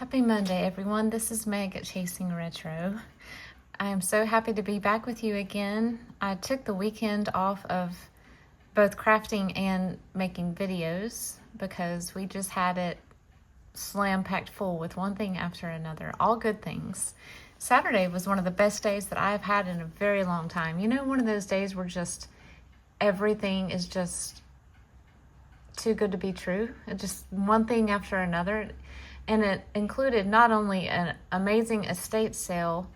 Happy Monday, everyone. This is Meg at Chasing Retro. I am so happy to be back with you again. I took the weekend off of both crafting and making videos because we just had it slam-packed full with one thing after another, all good things. Saturday was one of the best days that I've had in a very long time. You know, one of those days where just everything is just too good to be true. Just one thing after another. And it included not only an amazing estate sale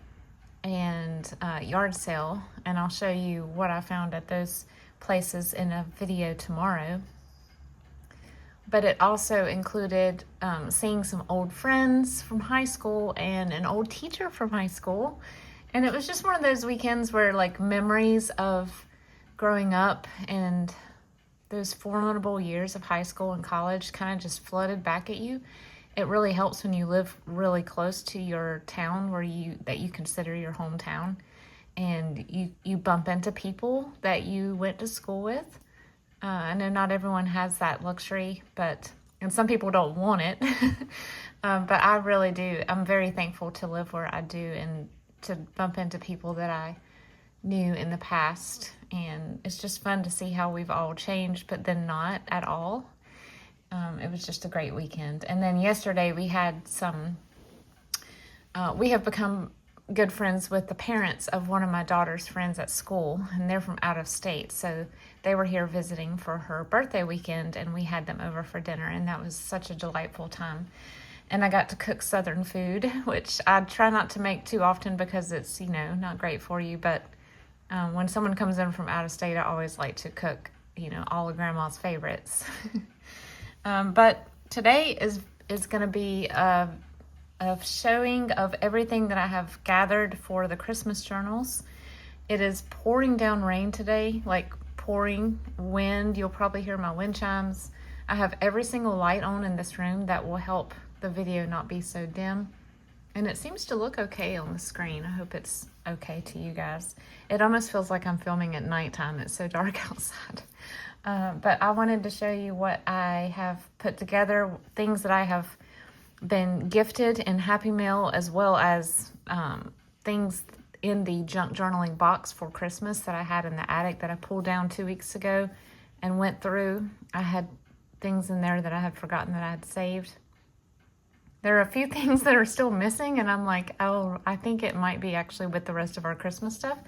and yard sale, and I'll show you what I found at those places in a video tomorrow, but it also included seeing some old friends from high school and an old teacher from high school. And it was just one of those weekends where like memories of growing up and those formidable years of high school and college kind of just flooded back at you. It really helps when you live really close to your town that you consider your hometown, and you bump into people that you went to school with. I know not everyone has that luxury, and some people don't want it, but I really do. I'm very thankful to live where I do and to bump into people that I knew in the past, and it's just fun to see how we've all changed, but then not at all. It was just a great weekend. And then yesterday we had we have become good friends with the parents of one of my daughter's friends at school, and they're from out of state. So they were here visiting for her birthday weekend, and we had them over for dinner, and that was such a delightful time. And I got to cook Southern food, which I try not to make too often because it's, not great for you. But when someone comes in from out of state, I always like to cook, all of Grandma's favorites. But today is going to be a showing of everything that I have gathered for the Christmas journals. It is pouring down rain today, like pouring wind. You'll probably hear my wind chimes. I have every single light on in this room that will help the video not be so dim. And it seems to look okay on the screen. I hope it's okay to you guys. It almost feels like I'm filming at nighttime. It's so dark outside. But I wanted to show you what I have put together, things that I have been gifted in Happy Mail, as well as things in the junk journaling box for Christmas that I had in the attic that I pulled down 2 weeks ago and went through. I had things in there that I had forgotten that I had saved. There are a few things that are still missing, and I'm like, oh, I think it might be actually with the rest of our Christmas stuff.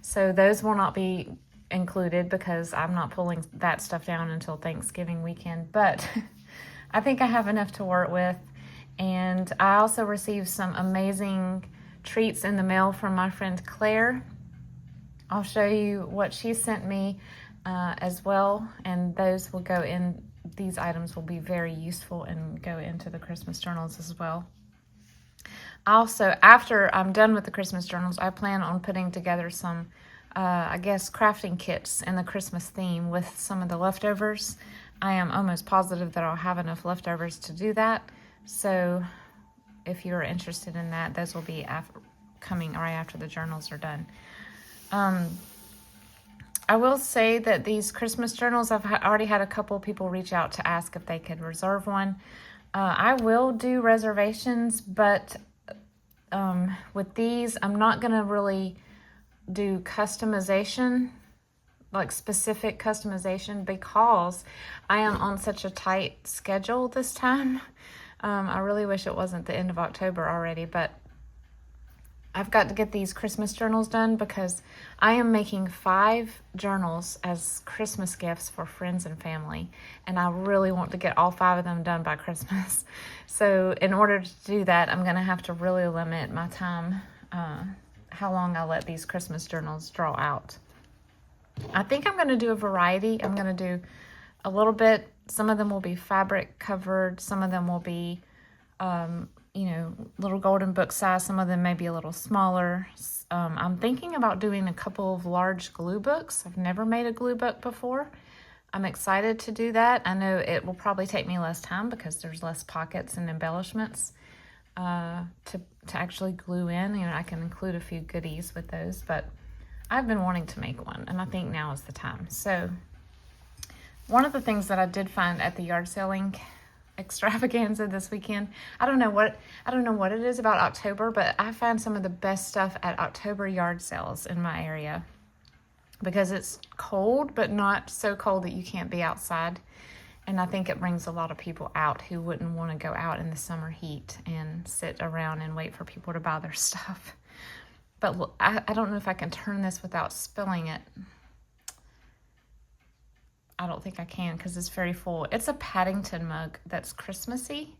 So those will not be included because I'm not pulling that stuff down until Thanksgiving weekend. But I think I have enough to work with. And I also received some amazing treats in the mail from my friend Clare. I'll show you what she sent me as well. And those will go in. These items will be very useful and go into the Christmas journals as well. Also, after I'm done with the Christmas journals, I plan on putting together some, crafting kits in the Christmas theme with some of the leftovers. I am almost positive that I'll have enough leftovers to do that. So if you're interested in that, those will be coming right after the journals are done. I will say that these Christmas journals, I've already had a couple people reach out to ask if they could reserve one. I will do reservations, but with these, I'm not going to really do customization, like specific customization, because I am on such a tight schedule this time. I really wish it wasn't the end of October already, but I've got to get these Christmas journals done because I am making 5 journals as Christmas gifts for friends and family, and I really want to get all 5 of them done by Christmas. So in order to do that, I'm going to have to really limit my time, how long I let these Christmas journals draw out. I think I'm going to do a variety. I'm going to do a little bit. Some of them will be fabric covered. Some of them will be little golden book size. Some of them may be a little smaller. I'm thinking about doing a couple of large glue books. I've never made a glue book before. I'm excited to do that. I know it will probably take me less time because there's less pockets and embellishments to actually glue in. I can include a few goodies with those, but I've been wanting to make one, and I think now is the time. So one of the things that I did find at the yard selling extravaganza this weekend. I don't know what it is about October, but I find some of the best stuff at October yard sales in my area because it's cold, but not so cold that you can't be outside. And I think it brings a lot of people out who wouldn't want to go out in the summer heat and sit around and wait for people to buy their stuff. But look, I don't know if I can turn this without spilling it. I don't think I can because it's very full. It's a Paddington mug that's Christmassy.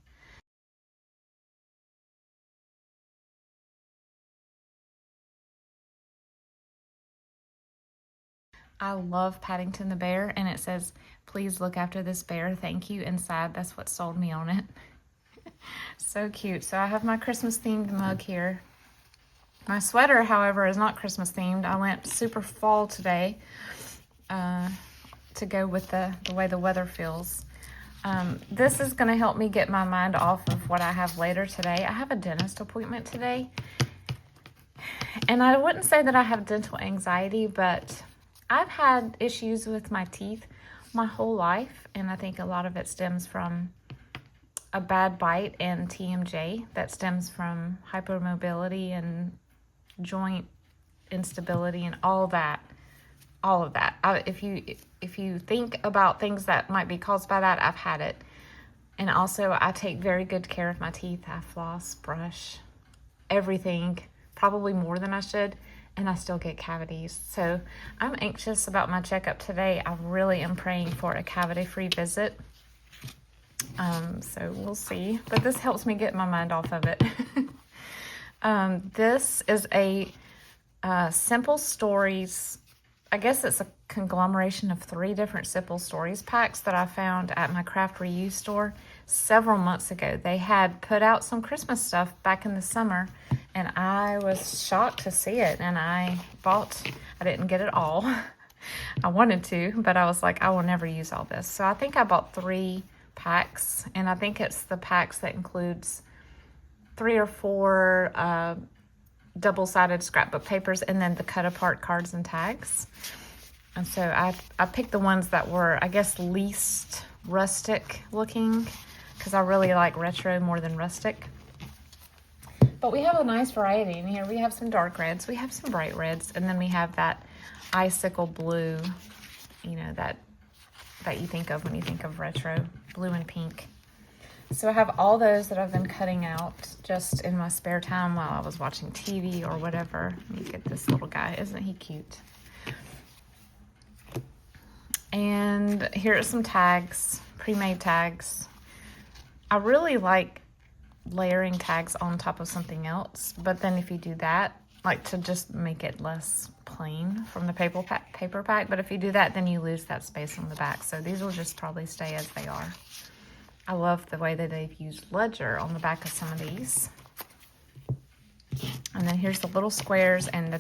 I love Paddington the bear, and it says, "Please look after this bear, thank you," inside. That's what sold me on it. So cute. So I have my Christmas themed mug here. My sweater, however, is not Christmas themed. I went super fall today to go with the way the weather feels. This is going to help me get my mind off of what I have later today. I have a dentist appointment today. And I wouldn't say that I have dental anxiety, but I've had issues with my teeth my whole life. And I think a lot of it stems from a bad bite and TMJ that stems from hypermobility and joint instability and all of that. If you think about things that might be caused by that, I've had it. And also, I take very good care of my teeth. I floss, brush, everything, probably more than I should, and I still get cavities. So I'm anxious about my checkup today. I really am praying for a cavity-free visit. So we'll see. But this helps me get my mind off of it. This is a Simple Stories. I guess it's a conglomeration of 3 different Simple Stories packs that I found at my craft reuse store several months ago. They had put out some Christmas stuff back in the summer, and I was shocked to see it. And I didn't get it all. I wanted to, but I was like, I will never use all this. So I think I bought 3 packs, and I think it's the packs that includes 3 or 4 double-sided scrapbook papers and then the cut-apart cards and tags. And so I picked the ones that were, I guess, least rustic looking because I really like retro more than rustic. But we have a nice variety in here. We have some dark reds, we have some bright reds, and then we have that icicle blue, you know, that you think of when you think of retro, blue and pink. So I have all those that I've been cutting out just in my spare time while I was watching TV or whatever. Let me get this little guy. Isn't he cute? And here are some tags, pre-made tags. I really like layering tags on top of something else, but then if you do that, like to just make it less plain from the paper pack, but if you do that, then you lose that space on the back. So these will just probably stay as they are. I love the way that they've used ledger on the back of some of these. And then here's the little squares and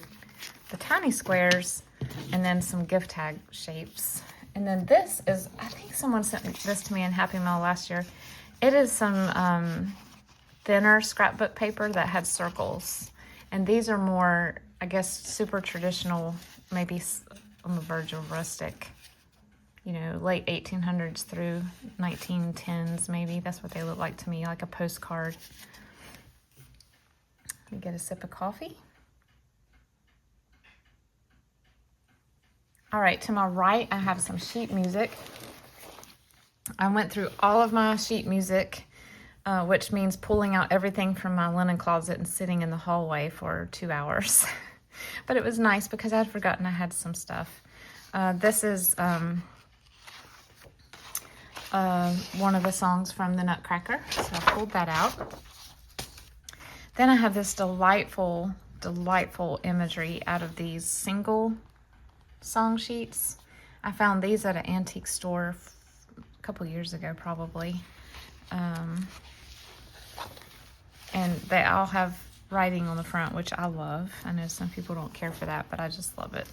the tiny squares, and then some gift tag shapes. And then this is, I think someone sent this to me in Happy Mail last year. It is some thinner scrapbook paper that had circles. And these are more, I guess, super traditional, maybe on the verge of rustic. You know, late 1800s through 1910s, maybe. That's what they look like to me, like a postcard. Let me get a sip of coffee. All right, to my right, I have some sheet music. I went through all of my sheet music, which means pulling out everything from my linen closet and sitting in the hallway for 2 hours. But it was nice because I had forgotten I had some stuff. This is one of the songs from the Nutcracker, so I pulled that out. Then I have this delightful imagery out of these single song sheets. I found these at an antique store a couple years ago, probably. And they all have writing on the front, which I love. I know some people don't care for that, but I just love it.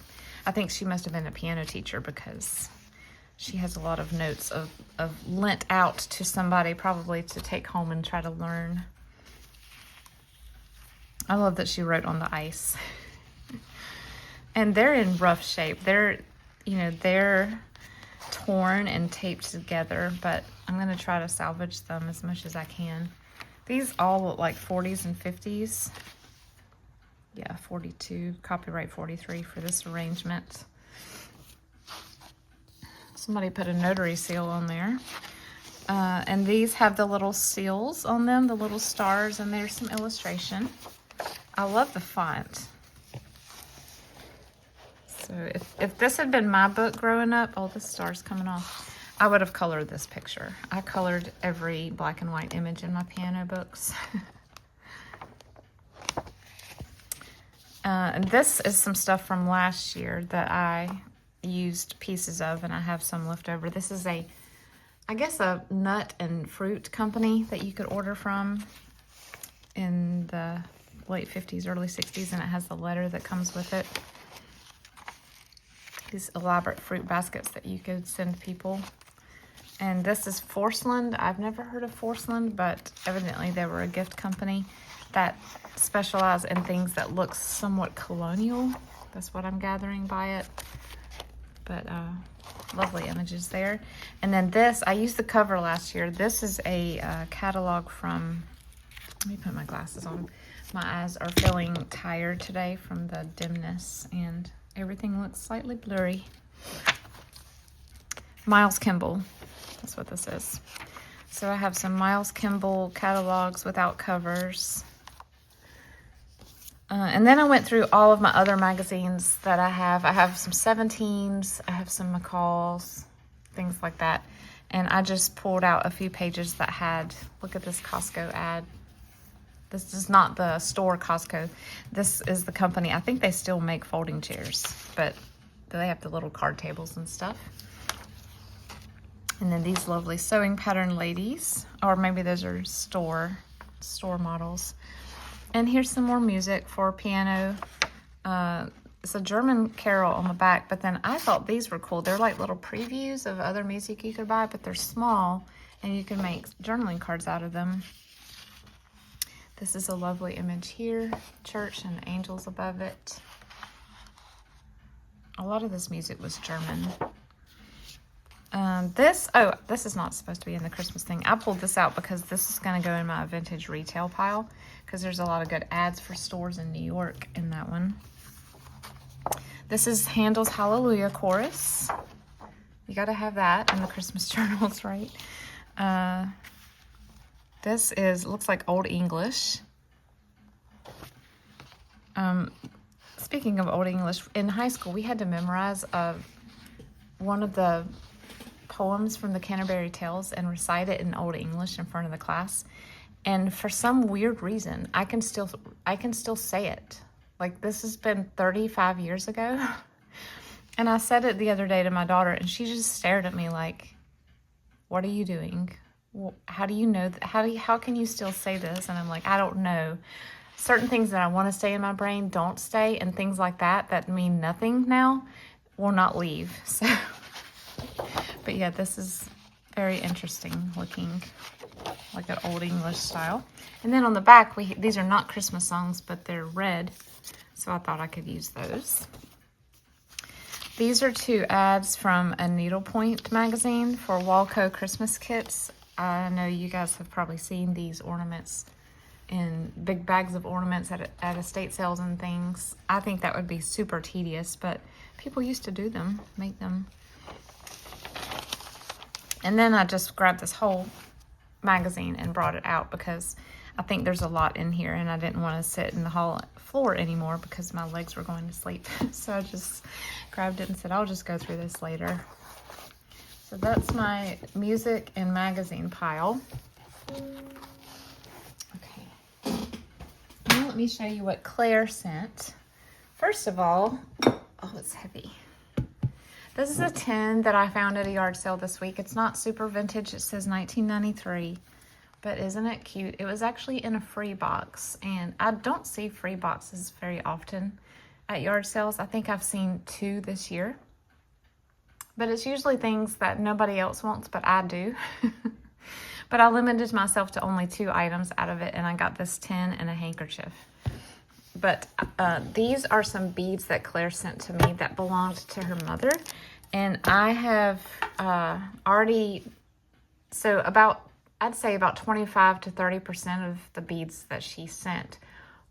I think she must have been a piano teacher because she has a lot of notes of lent out to somebody probably to take home and try to learn. I love that she wrote on the ice. And they're in rough shape. They're torn and taped together, but I'm going to try to salvage them as much as I can. These all look like 40s and 50s. Yeah, 42, copyright 43 for this arrangement. Somebody put a notary seal on there. And these have the little seals on them, the little stars, and there's some illustration. I love the font. So if this had been my book growing up, oh, this star's coming off, I would have colored this picture. I colored every black and white image in my piano books. And this is some stuff from last year that I used pieces of, and I have some left over. This is I guess a nut and fruit company that you could order from in the late 50s, early 60s, and it has the letter that comes with it. These elaborate fruit baskets that you could send people. And this is Forceland. I've never heard of Forceland, but evidently they were a gift company that specialize in things that look somewhat colonial. That's what I'm gathering by it. But lovely images there. And then this, I used the cover last year. This is a catalog from, let me put my glasses on. My eyes are feeling tired today from the dimness, and everything looks slightly blurry. Miles Kimball, that's what this is. So I have some Miles Kimball catalogs without covers. And then I went through all of my other magazines that I have. I have some 17s, I have some McCalls, things like that. And I just pulled out a few pages that had, look at this Costco ad. This is not the store Costco. This is the company. I think they still make folding chairs, but they have the little card tables and stuff. And then these lovely sewing pattern ladies, or maybe those are store models. And here's some more music for piano. It's a German carol on the back, but then I thought these were cool. They're like little previews of other music you could buy, but they're small, and you can make journaling cards out of them. This is a lovely image here, church and angels above it. A lot of this music was German. This is not supposed to be in the Christmas thing. I pulled this out because this is going to go in my vintage retail pile, because there's a lot of good ads for stores in New York in that one. This is Handel's Hallelujah Chorus. You got to have that in the Christmas journals, right? This looks like Old English. Speaking of Old English, in high school we had to memorize one of the poems from the Canterbury Tales and recite it in Old English in front of the class. And for some weird reason, I can still say it. Like, this has been 35 years ago. And I said it the other day to my daughter, and she just stared at me like, what are you doing? How do you know that? How can you still say this? And I'm like, I don't know. Certain things that I want to stay in my brain don't stay, and things like that mean nothing now will not leave. So, but yeah, this is very interesting looking, like an Old English style. And then on the back, these are not Christmas songs, but they're red, so I thought I could use those. These are two ads from a Needlepoint magazine for Walco Christmas kits. I know you guys have probably seen these ornaments in big bags of ornaments at estate sales and things. I think that would be super tedious, but people used to do them, make them. And then I just grabbed this whole magazine and brought it out because I think there's a lot in here, and I didn't want to sit in the hall floor anymore because my legs were going to sleep. So I just grabbed it and said, I'll just go through this later. So that's my music and magazine pile. Okay. Now let me show you what Claire sent. First of all, oh, it's heavy. This is a tin that I found at a yard sale this week. It's not super vintage. It says 1993, but isn't it cute? It was actually in a free box, and I don't see free boxes very often at yard sales. I think I've seen 2 this year, but it's usually things that nobody else wants, but I do. But I limited myself to only 2 items out of it, and I got this tin and a handkerchief. But these are some beads that Claire sent to me that belonged to her mother. And I have already, so about, I'd say about 25 to 30% of the beads that she sent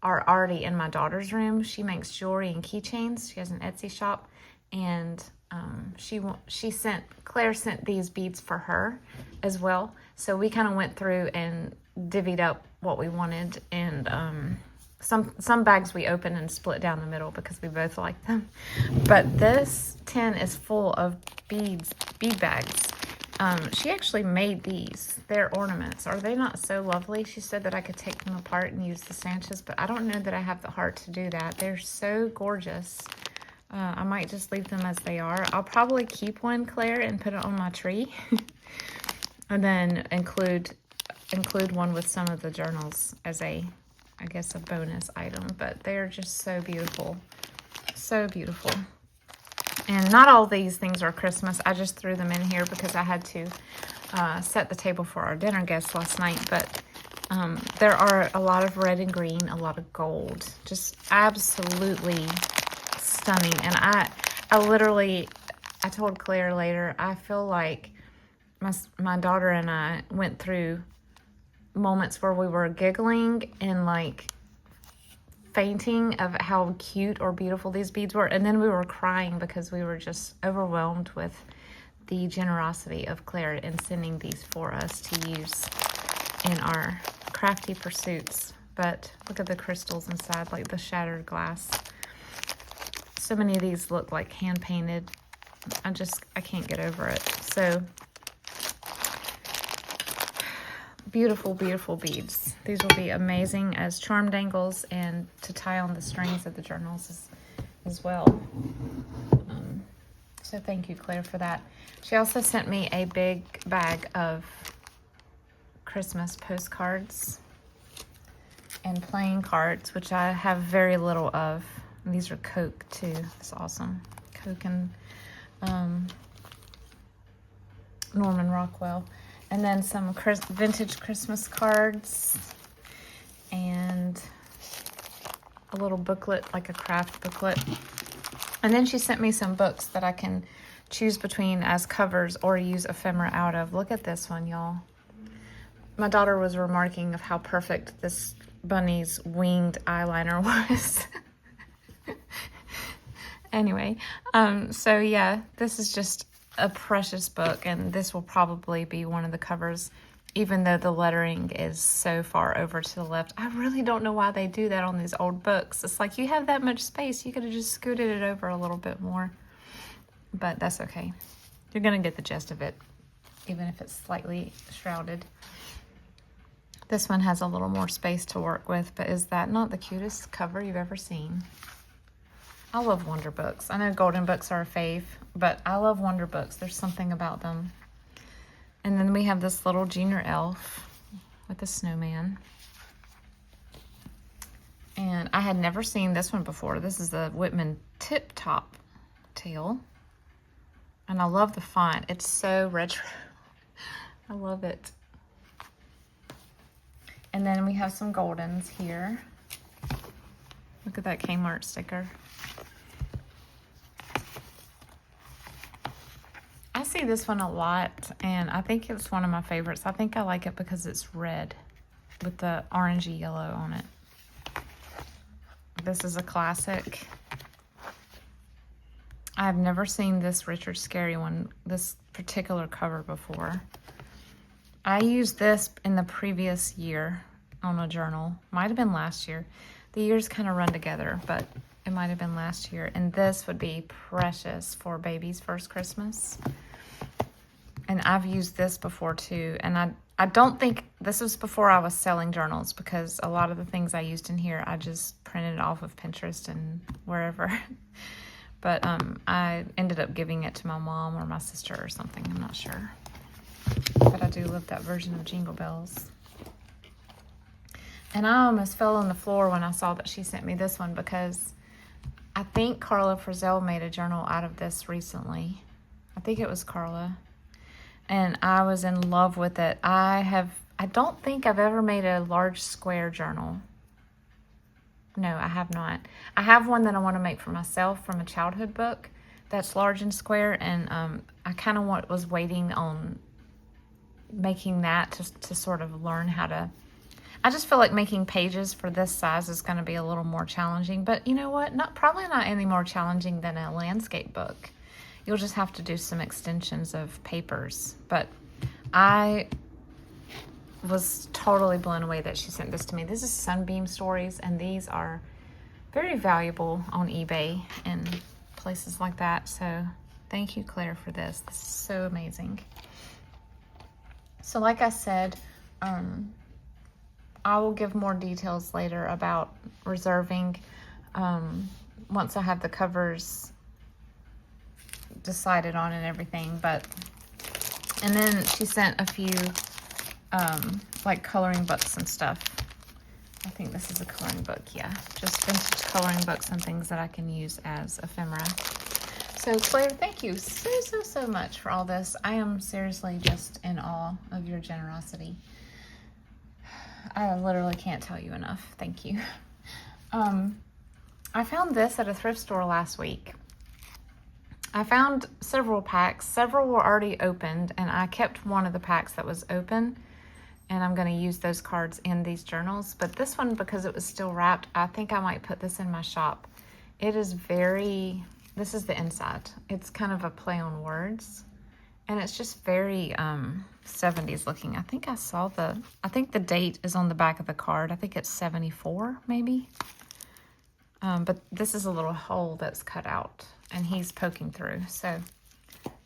are already in my daughter's room. She makes jewelry and keychains. She has an Etsy shop, and Claire sent these beads for her as well. So we kind of went through and divvied up what we wanted, and some bags we opened and split down the middle because we both like them. But this tin is full of bead bags. She actually made these. They're ornaments. Are they not so lovely? She said that I could take them apart and use the Sanchez, but I don't know that I have the heart to do that. They're so gorgeous. I might just leave them as they are. I'll probably keep one, Claire, and put it on my tree. And then include one with some of the journals as I guess a bonus item. But they're just so beautiful. So beautiful. And not all these things are Christmas. I just threw them in here because I had to set the table for our dinner guests last night. But there are a lot of red and green, a lot of gold. Just absolutely stunning. And I told Claire later, I feel like my daughter and I went through moments where we were giggling and like fainting of how cute or beautiful these beads were, and then we were crying because we were just overwhelmed with the generosity of Claire in sending these for us to use in our crafty pursuits. But look at the crystals inside, like the shattered glass. So many of these look like hand painted. I can't get over it. So beautiful, beautiful beads. These will be amazing as charm dangles and to tie on the strings of the journals as well. So thank you, Claire, for that. She also sent me a big bag of Christmas postcards and playing cards, which I have very little of. And these are Coke too. It's awesome. Coke and Norman Rockwell. And then some vintage Christmas cards and a little booklet, like a craft booklet. And then she sent me some books that I can choose between as covers or use ephemera out of. Look at this one, y'all. My daughter was remarking of how perfect this bunny's winged eyeliner was. Anyway, so yeah, this is just a precious book, and this will probably be one of the covers, even though the lettering is so far over to the left. I really don't know why they do that on these old books. It's like, you have that much space, you could have just scooted it over a little bit more, but that's okay. You're gonna get the gist of it, even if it's slightly shrouded. This one has a little more space to work with, but is that not the cutest cover you've ever seen? I love Wonder books. I know Golden books are a fave, but I love Wonder books. There's something about them. And then we have this little junior elf with a snowman. And I had never seen this one before. This is a Whitman Tip Top tail. And I love the font. It's so retro. I love it. And then we have some Goldens here. Look at that Kmart sticker. I see this one a lot, and I think it's one of my favorites. I think I like it because it's red with the orangey yellow on it. This is a classic. I've never seen this Richard Scarry one, this particular cover before. I used this in the previous year on a journal. Might have been last year. The years kind of run together, but it might have been last year. And this would be precious for baby's first Christmas. And I've used this before too. And I don't think, this was before I was selling journals, because a lot of the things I used in here, I just printed off of Pinterest and wherever. But I ended up giving it to my mom or my sister or something. I'm not sure. But I do love that version of Jingle Bells. And I almost fell on the floor when I saw that she sent me this one, because I think Carla Frizzell made a journal out of this recently. I think it was Carla. And I was in love with it. I don't think I've ever made a large square journal. No, I have not. I have one that I want to make for myself from a childhood book, that's large and square, and I kind of was waiting on making that to sort of learn how to. I just feel like making pages for this size is going to be a little more challenging, but you know what? Probably not any more challenging than a landscape book. You'll just have to do some extensions of papers. But I was totally blown away that she sent this to me. This is Sunbeam Stories, and these are very valuable on eBay and places like that. So thank you, Claire, for this. This is so amazing. So like I said, I will give more details later about reserving once I have the covers decided on and everything. And then she sent a few like coloring books and stuff. I think this is a coloring book, yeah. Just vintage coloring books and things that I can use as ephemera. So Claire, thank you so much for all this. I am seriously just in awe of your generosity. I literally can't tell you enough. Thank you. I found this at a thrift store last week. I found several packs. Several were already opened, and I kept one of the packs that was open, and I'm going to use those cards in these journals. But this one, because it was still wrapped, I think I might put this in my shop. It is this is the inside. It's kind of a play on words, and it's just very 70s looking. I think the date is on the back of the card. I think it's 74 maybe. But this is a little hole that's cut out, and he's poking through. So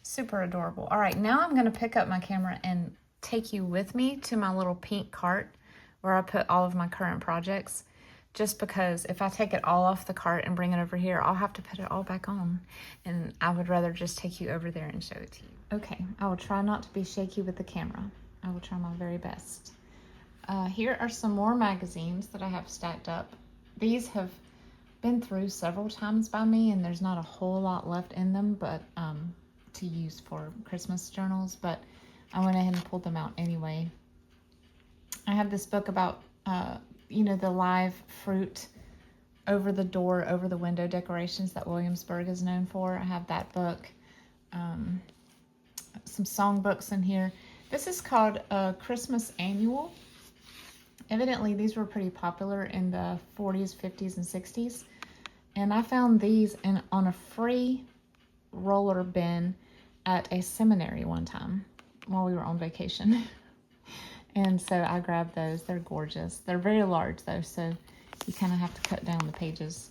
super adorable. All right, now I'm going to pick up my camera and take you with me to my little pink cart where I put all of my current projects, just because if I take it all off the cart and bring it over here, I'll have to put it all back on, and I would rather just take you over there and show it to you. Okay, I will try not to be shaky with the camera. I will try my very best. Here are some more magazines that I have stacked up. These have been through several times by me, and there's not a whole lot left in them, but to use for Christmas journals, but I went ahead and pulled them out anyway. I have this book about, the live fruit over the door, over the window decorations that Williamsburg is known for. I have that book. Some song books in here. This is called Christmas Annual. Evidently, these were pretty popular in the 40s, 50s, and 60s. And I found these on a free roller bin at a seminary one time while we were on vacation. And so I grabbed those. They're gorgeous. They're very large though, so you kind of have to cut down the pages.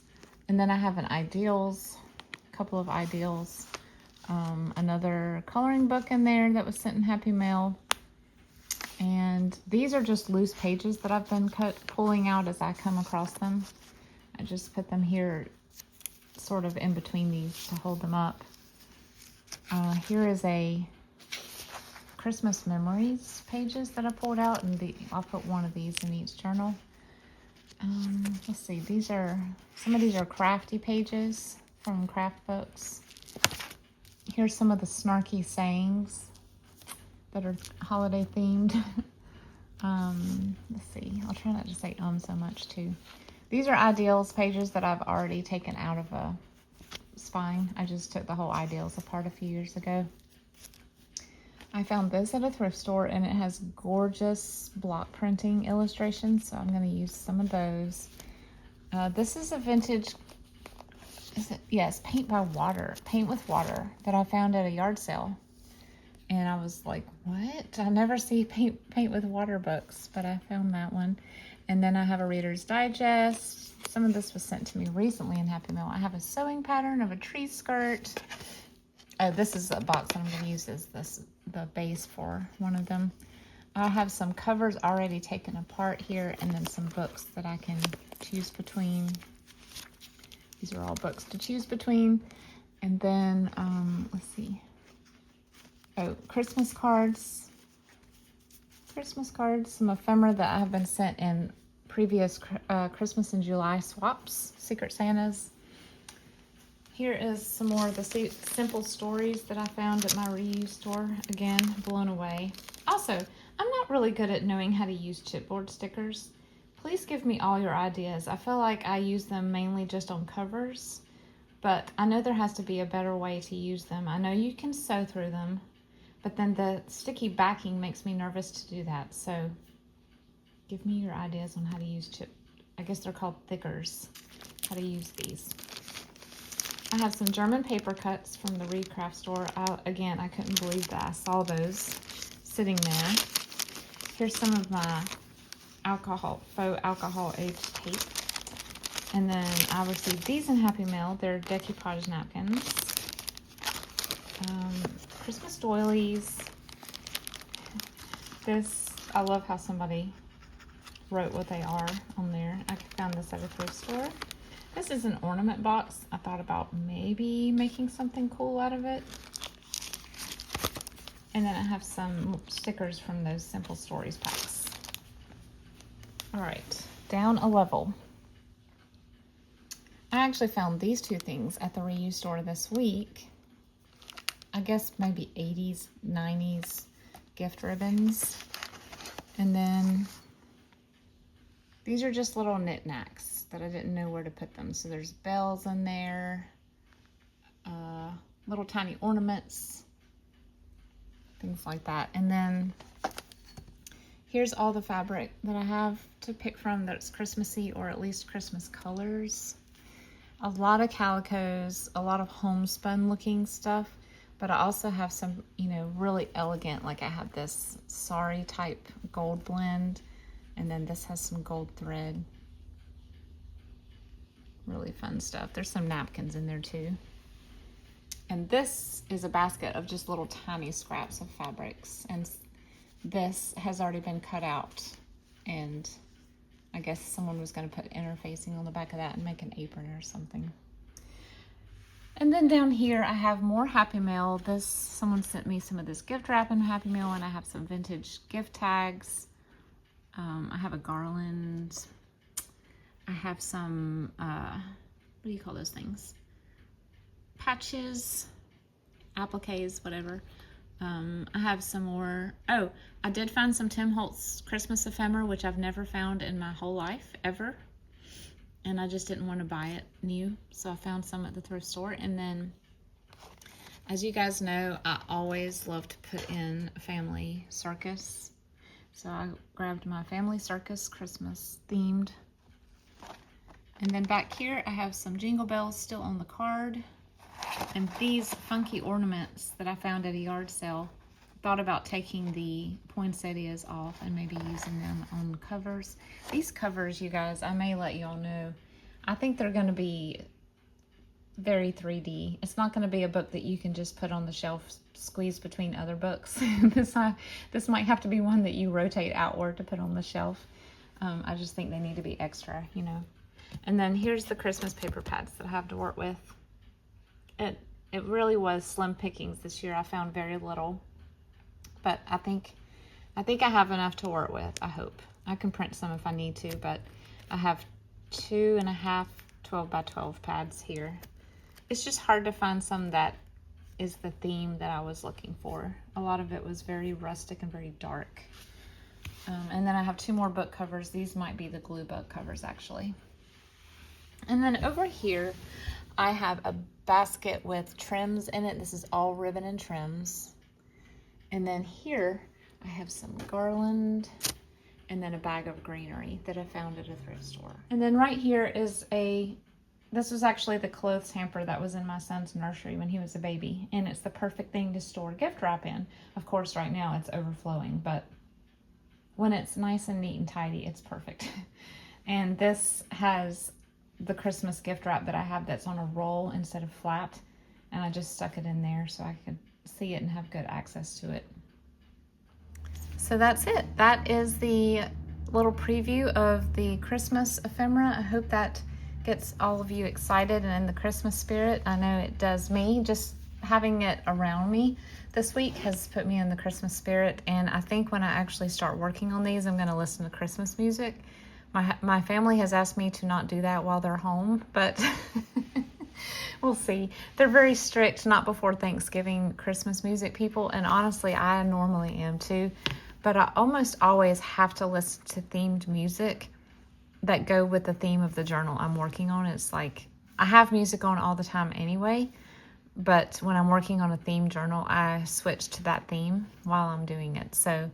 And then I have a couple of ideals. Another coloring book in there that was sent in Happy Mail. And these are just loose pages that I've been pulling out as I come across them. I just put them here sort of in between these to hold them up. Here is a Christmas memories pages that I pulled out, and I'll put one of these in each journal. Let's see, some of these are crafty pages from craft books. Here's some of the snarky sayings that are holiday themed. Let's see, I'll try not to say so much too. These are ideals pages that I've already taken out of a spine. I just took the whole ideals apart a few years ago. I found this at a thrift store, and it has gorgeous block printing illustrations, so I'm going to use some of those. This is a vintage, yes, paint with water that I found at a yard sale. And I was like, what? I never see paint with water books, but I found that one. And then I have a Reader's Digest. Some of this was sent to me recently in Happy Mail. I have a sewing pattern of a tree skirt. This is a box that I'm going to use as the base for one of them. I have some covers already taken apart here, and then some books that I can choose between. These are all books to choose between. And then, let's see. Oh, Christmas cards, some ephemera that I have been sent in previous Christmas and July swaps, Secret Santas. Here is some more of the simple stories that I found at my reuse store. Again, blown away. Also, I'm not really good at knowing how to use chipboard stickers. Please give me all your ideas. I feel like I use them mainly just on covers, but I know there has to be a better way to use them. I know you can sew through them, but then the sticky backing makes me nervous to do that. So give me your ideas on how to use I guess they're called thickers, how to use these. I have some German paper cuts from the Reed Craft store. Again, I couldn't believe that I saw those sitting there. Here's some of my faux alcohol aged tape. And then I received these in Happy Mail. They're decoupage napkins. Christmas doilies. I love how somebody wrote what they are on there. I found this at a thrift store. This is an ornament box. I thought about maybe making something cool out of it. And then I have some stickers from those Simple Stories packs. All right, down a level. I actually found these two things at the reuse store this week. I guess maybe 80s, 90s gift ribbons. And then these are just little knickknacks that I didn't know where to put them. So there's bells in there, little tiny ornaments, things like that. And then here's all the fabric that I have to pick from that's Christmassy or at least Christmas colors. A lot of calicos, a lot of homespun looking stuff, but I also have some, really elegant, like I have this sari type gold blend, and then this has some gold thread. Really fun stuff. There's some napkins in there too. And this is a basket of just little tiny scraps of fabrics, and this has already been cut out, and I guess someone was going to put interfacing on the back of that and make an apron or something. And then down here I have more Happy Mail. Someone sent me some of this gift wrap in Happy Mail, and I have some vintage gift tags. I have a garland. I have some, what do you call those things? Patches, appliques, whatever. I have some more. Oh, I did find some Tim Holtz Christmas ephemera, which I've never found in my whole life, ever. And I just didn't want to buy it new, so I found some at the thrift store. And then, as you guys know, I always love to put in a family circus. So I grabbed my family circus Christmas themed. And then back here, I have some jingle bells still on the card. And these funky ornaments that I found at a yard sale. Thought about taking the poinsettias off and maybe using them on covers. These covers, you guys, I may let y'all know, I think they're going to be very 3D. It's not going to be a book that you can just put on the shelf, squeeze between other books. This might have to be one that you rotate outward to put on the shelf. I just think they need to be extra, And then here's the Christmas paper pads that I have to work with. It really was slim pickings this year. I found very little. But I think I have enough to work with, I hope. I can print some if I need to, but I have 2.5 12 by 12 pads here. It's just hard to find some that is the theme that I was looking for. A lot of it was very rustic and very dark. And then I have 2 more book covers. These might be the glue book covers, actually. And then over here, I have a basket with trims in it. This is all ribbon and trims. And then here, I have some garland and then a bag of greenery that I found at a thrift store. And then right here is this was actually the clothes hamper that was in my son's nursery when he was a baby. And it's the perfect thing to store gift wrap in. Of course, right now it's overflowing, but when it's nice and neat and tidy, it's perfect. And this has the Christmas gift wrap that I have that's on a roll instead of flat. And I just stuck it in there so I could see it and have good access to it. So that's it. That is the little preview of the Christmas ephemera. I hope that gets all of you excited and in the Christmas spirit. I know it does me. Just having it around me this week has put me in the Christmas spirit. And I think when I actually start working on these, I'm going to listen to Christmas music. My family has asked me to not do that while they're home, but we'll see. They're very strict, not before Thanksgiving Christmas music people, and honestly, I normally am too, but I almost always have to listen to themed music that go with the theme of the journal I'm working on. It's like I have music on all the time anyway, but when I'm working on a theme journal, I switch to that theme while I'm doing it. So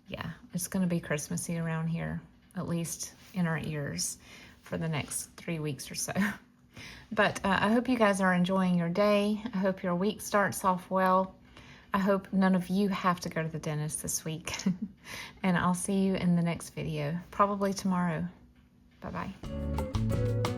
yeah, it's going to be Christmassy around here, at least in our ears, for the next 3 weeks or so. But I hope you guys are enjoying your day. I hope your week starts off well. I hope none of you have to go to the dentist this week. And I'll see you in the next video, probably tomorrow. Bye-bye.